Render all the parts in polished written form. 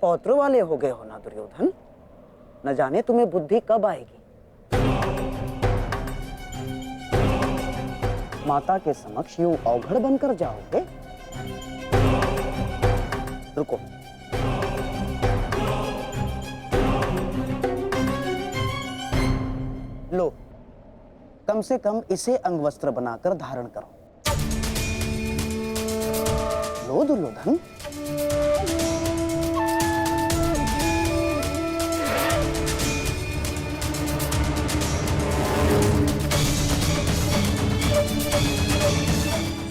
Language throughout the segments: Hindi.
पौत्र वाले हो गए हो ना दुर्योधन, न जाने तुम्हें बुद्धि कब आएगी। माता के समक्ष यूं अवघड़ बनकर जाओगे? रुको, लो, कम से कम इसे अंगवस्त्र बनाकर धारण करो। लो दुर्योधन।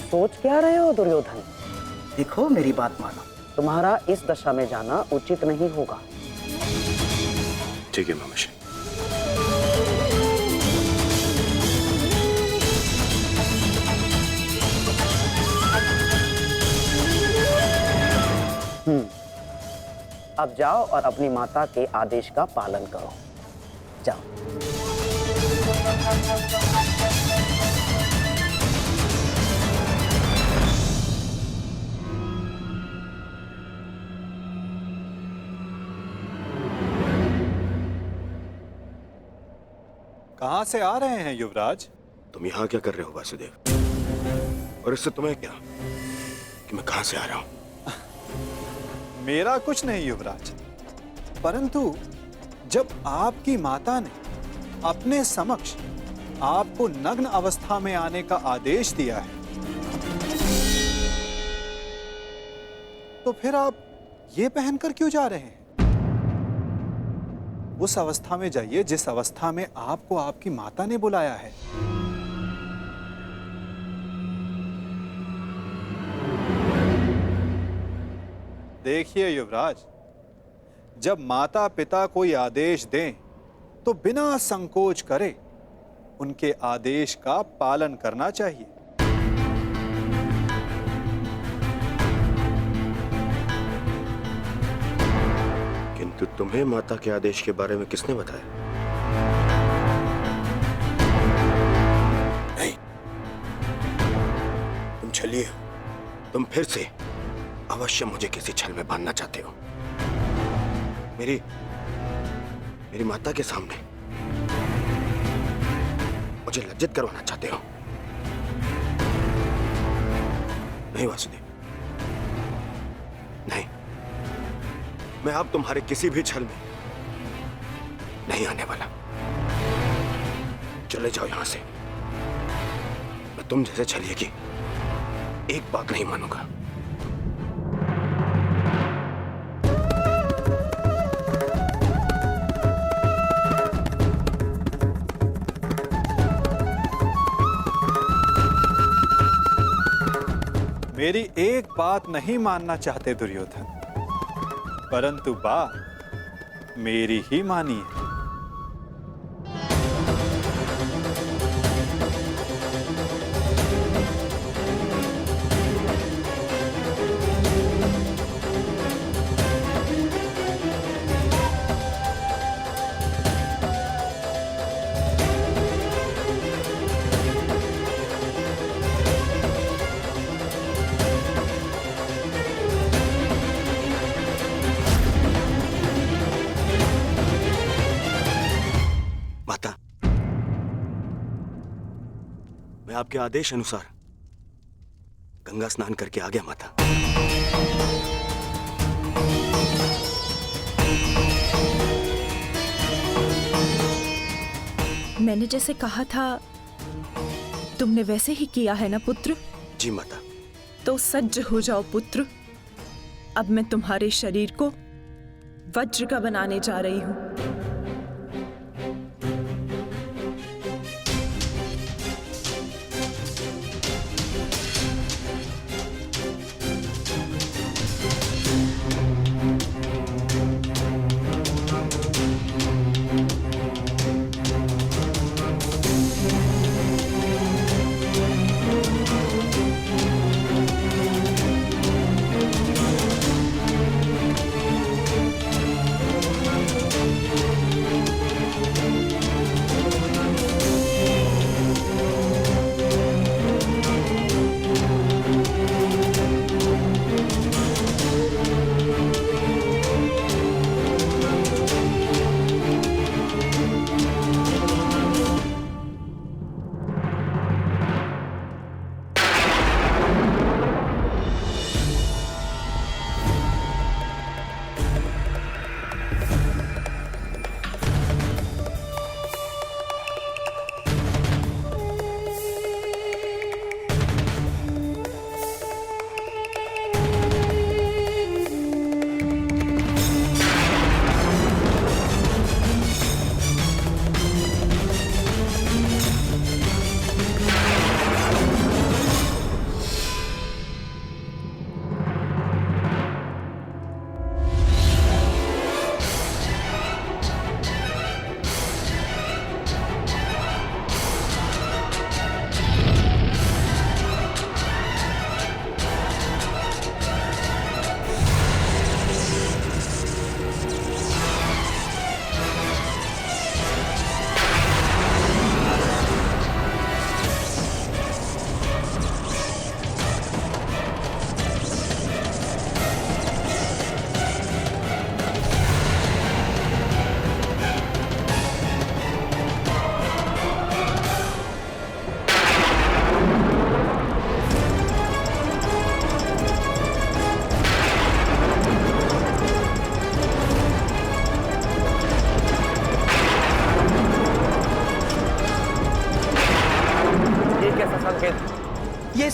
सोच क्या रहे हो दुर्योधन? देखो, मेरी बात मानो, तुम्हारा इस दशा में जाना उचित नहीं होगा। ठीक है मामाश्री। अब जाओ और अपनी माता के आदेश का पालन करो। जाओ। कहां से आ रहे हैं युवराज? तुम यहाँ क्या कर रहे हो वासुदेव? और इससे तुम्हें क्या कि मैं कहां से आ रहा हूं? मेरा कुछ नहीं युवराज, परंतु जब आपकी माता ने अपने समक्ष आपको नग्न अवस्था में आने का आदेश दिया है, तो फिर आप ये पहनकर क्यों जा रहे हैं? उस अवस्था में जाइए जिस अवस्था में आपको आपकी माता ने बुलाया है। देखिए युवराज, जब माता पिता कोई आदेश दें तो बिना संकोच करे उनके आदेश का पालन करना चाहिए। किंतु तुम्हें माता के आदेश के बारे में किसने बताया? नहीं, तुम छलिए हो। तुम फिर से अवश्य मुझे किसी छल में बांधना चाहते हो। मेरी माता के सामने मुझे लज्जित करवाना चाहते हो। नहीं वासुदेव, नहीं, मैं अब तुम्हारे किसी भी छल में नहीं आने वाला। चले जाओ यहां से। मैं तुम जैसे छलिए की एक बात नहीं मानूंगा। मेरी एक बात नहीं मानना चाहते दुर्योधन, परंतु बात मेरी ही मानिए। मैं आपके आदेश अनुसार गंगा स्नान करके आ गया माता। मैंने जैसे कहा था तुमने वैसे ही किया है ना पुत्र? जी माता। तो सज्ज हो जाओ पुत्र। अब मैं तुम्हारे शरीर को वज्र का बनाने जा रही हूं।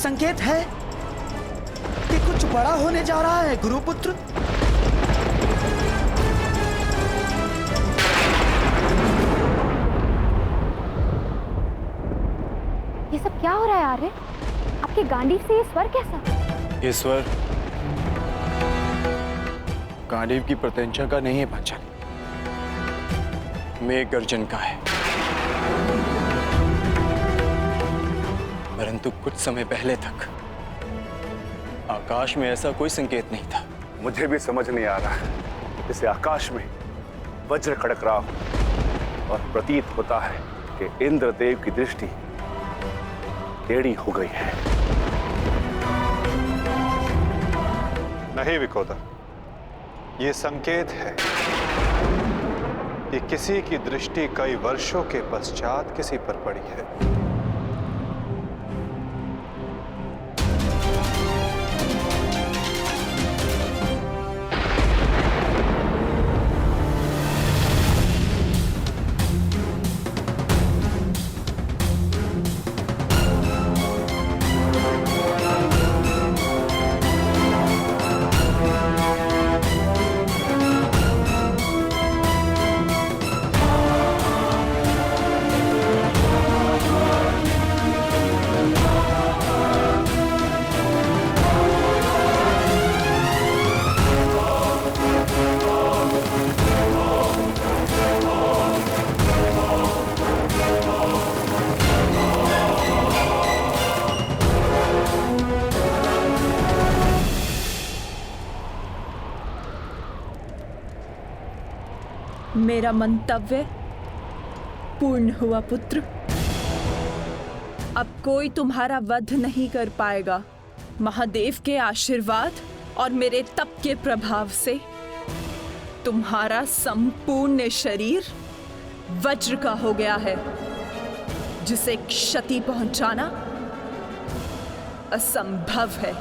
संकेत है कि कुछ बड़ा होने जा रहा है गुरुपुत्र। ये सब क्या हो रहा है आर्य? आपके गांडीव से ये स्वर कैसा? ये स्वर गांडीव की प्रत्यंचा का नहीं है पांचाली, मेघ गर्जन का है। परंतु कुछ समय पहले तक आकाश में ऐसा कोई संकेत नहीं था। मुझे भी समझ नहीं आ रहा है, जैसे आकाश में वज्र खड़क रहा हो और प्रतीत होता है कि इंद्रदेव की दृष्टि टेढ़ी हो गई है। नहीं विकोदा, ये संकेत है कि किसी की दृष्टि कई वर्षों के पश्चात किसी पर पड़ी है। मेरा मंतव्य पूर्ण हुआ पुत्र। अब कोई तुम्हारा वध नहीं कर पाएगा। महादेव के आशीर्वाद और मेरे तप के प्रभाव से तुम्हारा संपूर्ण शरीर वज्र का हो गया है, जिसे क्षति पहुंचाना असंभव है।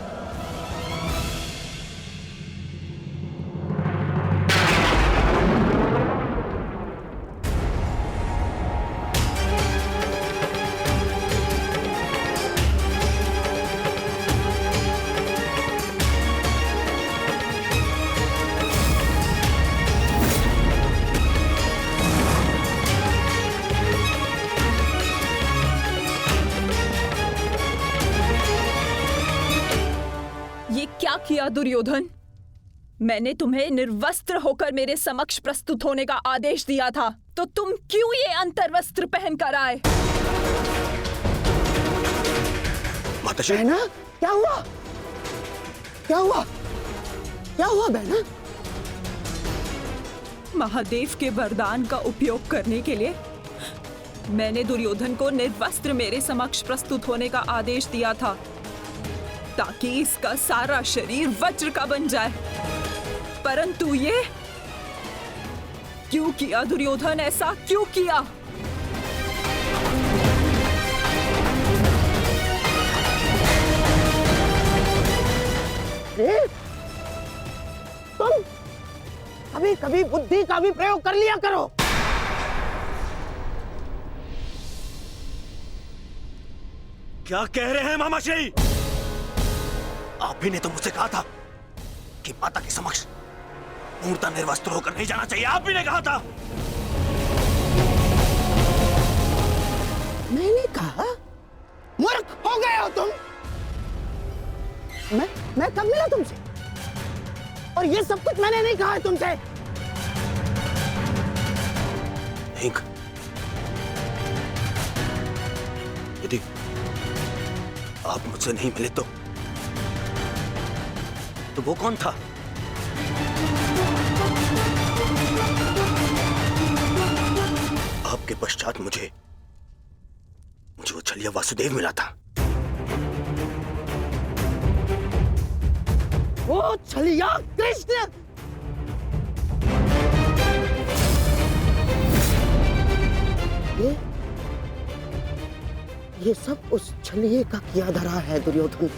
क्या किया दुर्योधन? मैंने तुम्हें निर्वस्त्र होकर मेरे समक्ष प्रस्तुत होने का आदेश दिया था, तो तुम क्यों ये अंतर्वस्त्र पहनकर आए? माताश्री, बहना, क्या हुआ? क्या हुआ? क्या हुआ बहना? महादेव के वरदान का उपयोग करने के लिए मैंने दुर्योधन को निर्वस्त्र मेरे समक्ष प्रस्तुत होने का आदेश दिया था, ताकि इसका सारा शरीर वज्र का बन जाए। परंतु ये क्यों किया दुर्योधन? ऐसा क्यों किया? तुम कभी कभी बुद्धि का भी प्रयोग कर लिया करो। क्या कह रहे हैं मामाश्री? आप ही ने तो मुझसे कहा था कि माता के समक्ष पूर्णतः निर्वस्त्र होकर नहीं जाना चाहिए। आप ही ने कहा था। मैंने कहा? मूर्ख हो गए हो तुम। मैं कब मिला तुमसे? और ये सब कुछ मैंने नहीं कहा है तुमसे। नहीं, यदि आप मुझसे नहीं मिले तो वो कौन था? आपके पश्चात मुझे वो छलिया वासुदेव मिला था। वो छलिया कृष्ण। ये सब उस छलिए का किया धरा है दुर्योधन।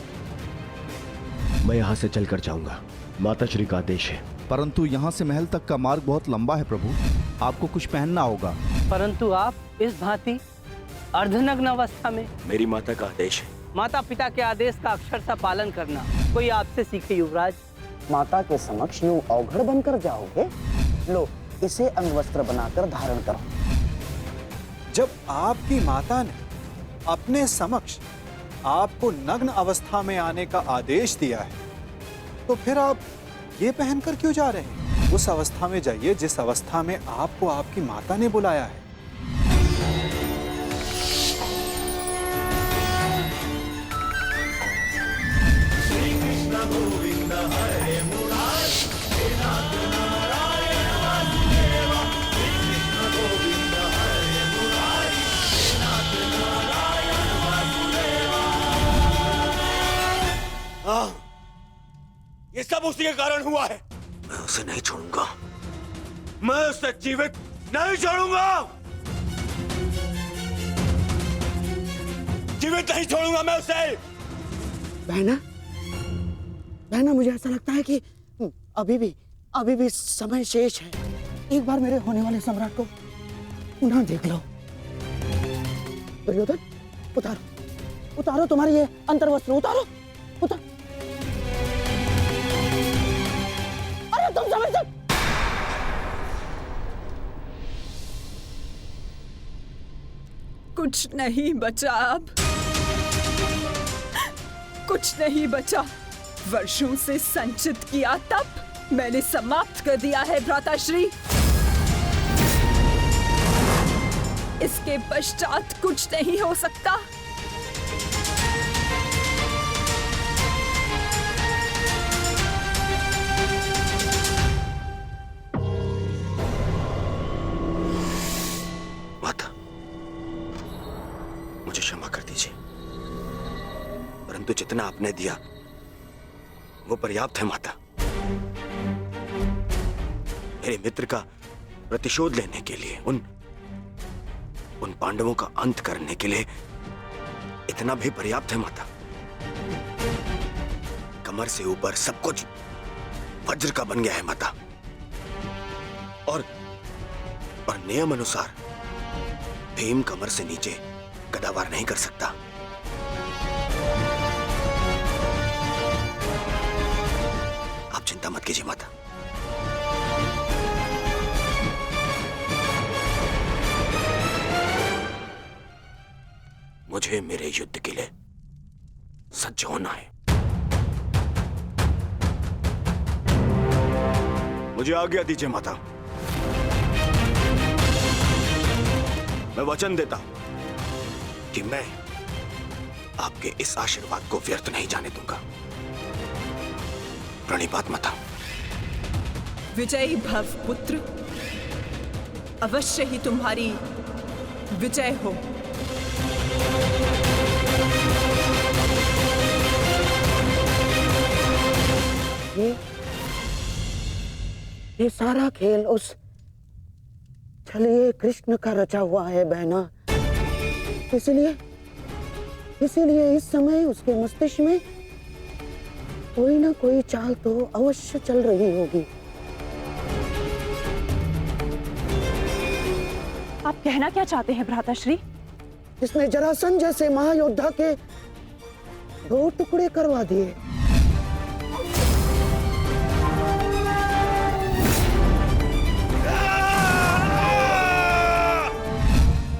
मैं यहाँ से चलकर जाऊंगा, माताश्री का आदेश है। परंतु यहाँ से महल तक का मार्ग बहुत लंबा है प्रभु, आपको कुछ पहनना होगा। परंतु आप इस भांति अर्धनग्न अवस्था में। मेरी माता का आदेश है माता पिता के आदेश का अक्षरशः पालन करना कोई आपसे सीखे युवराज। माता के समक्ष यूं अवघड़ बनकर जाओगे? लो, इसे अंगवस्त्र बनाकर धारण करो। जब आपकी माता ने अपने समक्ष आपको नग्न अवस्था में आने का आदेश दिया है, तो फिर आप ये पहनकर क्यों जा रहे हैं? उस अवस्था में जाइए जिस अवस्था में आपको आपकी माता ने बुलाया है। ये सब उसी के कारण हुआ है। मैं उसे नहीं छोड़ूंगा, मैं उसे जीवित नहीं छोड़ूंगा, जीवित नहीं छोड़ूंगा मैं उसे। बहना, बहना, मुझे ऐसा लगता है कि अभी भी समय शेष है। एक बार मेरे होने वाले सम्राट को पुनः देख लो। दुर्योधन, उतारो तुम्हारे ये अंतर्वस्त्र, उतारो। अरे तुम समझ सकते? कुछ नहीं बचा अब, कुछ नहीं बचा। वर्षों से संचित किया तप मैंने समाप्त कर दिया है भ्राताश्री। इसके पश्चात कुछ नहीं हो सकता। माता, मुझे क्षमा कर दीजिए, परंतु जितना आपने दिया वो पर्याप्त है माता। मेरे मित्र का प्रतिशोध लेने के लिए, उन पांडवों का अंत करने के लिए इतना भी पर्याप्त है माता। कमर से ऊपर सब कुछ वज्र का बन गया है माता, और नियम अनुसार भीम कमर से नीचे गदावार नहीं कर सकता। आप चिंता मत कीजिए माता। मुझे मेरे युद्ध के लिए सज्ज होना है। मुझे आज्ञा दीजिए माता। मैं वचन देता हूं कि मैं आपके इस आशीर्वाद को व्यर्थ नहीं जाने दूंगा। प्रणिपात माता। विजयी भव पुत्र, अवश्य ही तुम्हारी विजय हो। ये सारा खेल उस छलिए कृष्ण का रचा हुआ है बहना। इसीलिए इस समय उसके मस्तिष्क में कोई ना कोई चाल तो अवश्य चल रही होगी। आप कहना क्या चाहते हैं भ्राताश्री? इसने जरासंध जैसे महायोद्धा के 2 टुकड़े करवा दिए।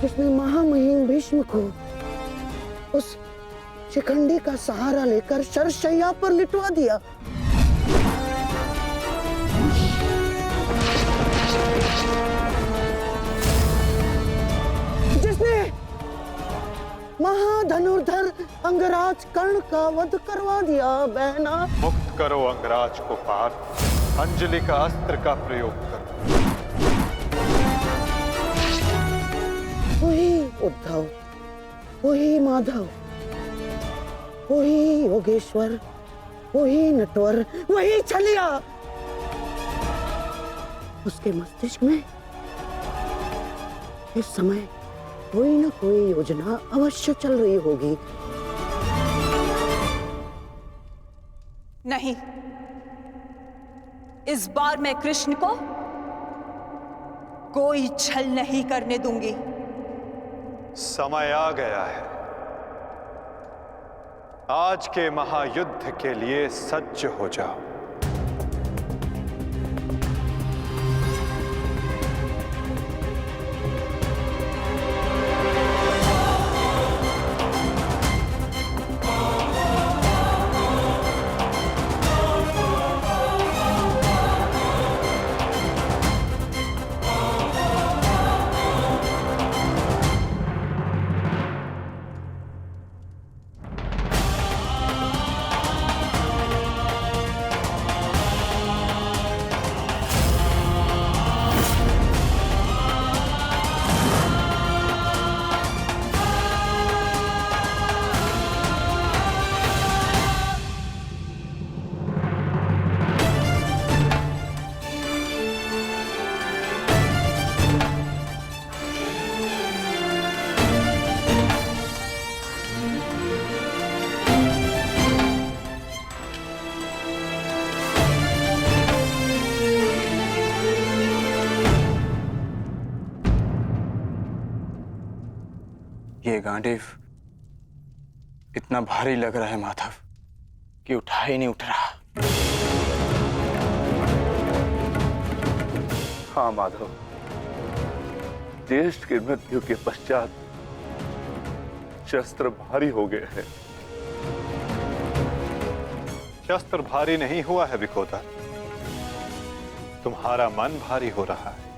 जिसने महामहिम भीष्म को उस शिखंडी का सहारा लेकर शरशैया पर लिटवा दिया। जिसने महाधनुर्धर अंगराज कर्ण का वध करवा दिया। बहना, मुक्त करो अंगराज को पार्थ, अंजलि का अस्त्र का प्रयोग करो। वही उद्धव, वही माधव, वही योगेश्वर, वही नटवर, वही छलिया। उसके मस्तिष्क में इस समय कोई ना कोई योजना अवश्य चल रही होगी। नहीं, इस बार मैं कृष्ण को कोई छल नहीं करने दूंगी। समय आ गया है। आज के महायुद्ध के लिए सज्ज हो जाओ। ये गांडीव इतना भारी लग रहा है माधव कि उठा ही नहीं उठ रहा। हाँ माधव, ज्येष्ठ की मृत्यु के पश्चात शस्त्र भारी हो गए हैं। शस्त्र भारी नहीं हुआ है विकोदर, तुम्हारा मन भारी हो रहा है।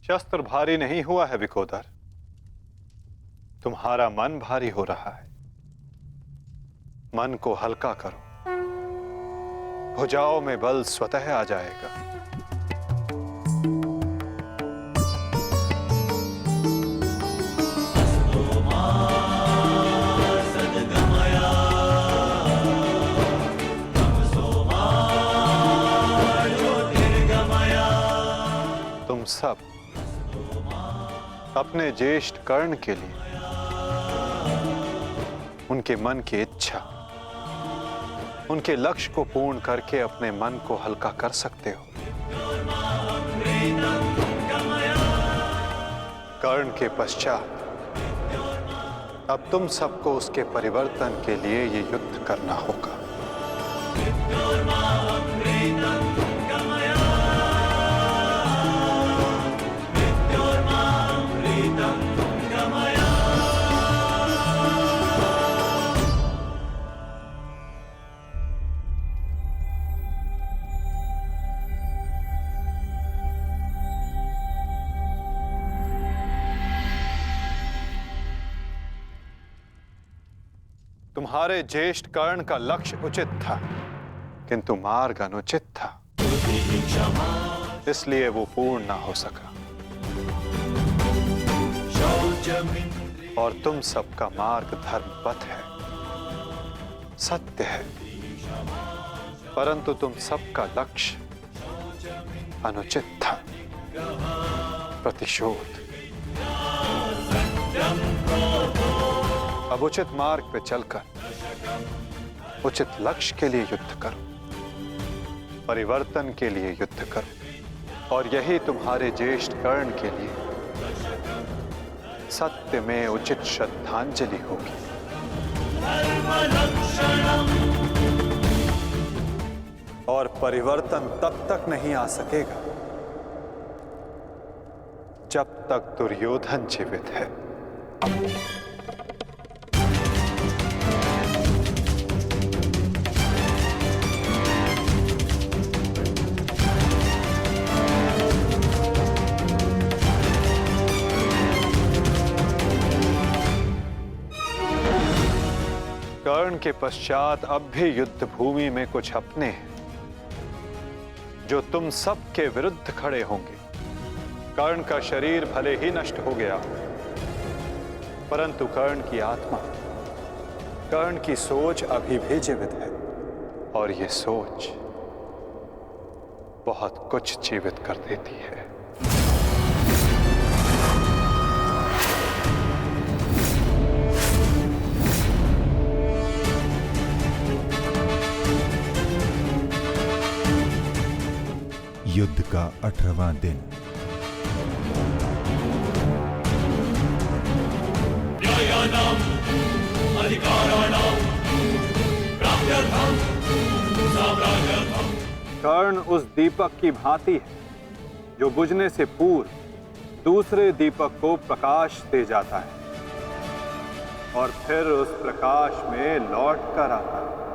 शस्त्र भारी नहीं हुआ है विकोदर, तुम्हारा मन भारी हो रहा है। मन को हल्का करो, भुजाओं में बल स्वतः आ जाएगा। तुम सब अपने ज्येष्ठ कर्ण के लिए उनके मन की इच्छा, उनके लक्ष्य को पूर्ण करके अपने मन को हल्का कर सकते हो। कर्ण के पश्चात अब तुम सबको उसके परिवर्तन के लिए ये युद्ध करना होगा। तुम्हारे ज्येष्ठ कर्ण का लक्ष्य उचित था, किंतु मार्ग अनुचित था, इसलिए वो पूर्ण ना हो सका। और तुम सबका मार्ग धर्मपथ है, सत्य है, परंतु तुम सबका लक्ष्य अनुचित था, प्रतिशोध। अब उचित मार्ग पे चलकर उचित लक्ष्य के लिए युद्ध करो, परिवर्तन के लिए युद्ध करो, और यही तुम्हारे ज्येष्ठ कर्ण के लिए सत्य में उचित श्रद्धांजलि होगी। और परिवर्तन तब तक नहीं आ सकेगा जब तक दुर्योधन जीवित है। कर्ण के पश्चात अब भी युद्ध भूमि में कुछ अपने हैं जो तुम सब के विरुद्ध खड़े होंगे। कर्ण का शरीर भले ही नष्ट हो गया हो, परंतु कर्ण की आत्मा, कर्ण की सोच अभी भी जीवित है, और ये सोच बहुत कुछ जीवित कर देती है। युद्ध का 18वां दिन। कर्ण उस दीपक की भांति है जो बुझने से पूर्व दूसरे दीपक को प्रकाश दे जाता है और फिर उस प्रकाश में लौट कर आता है।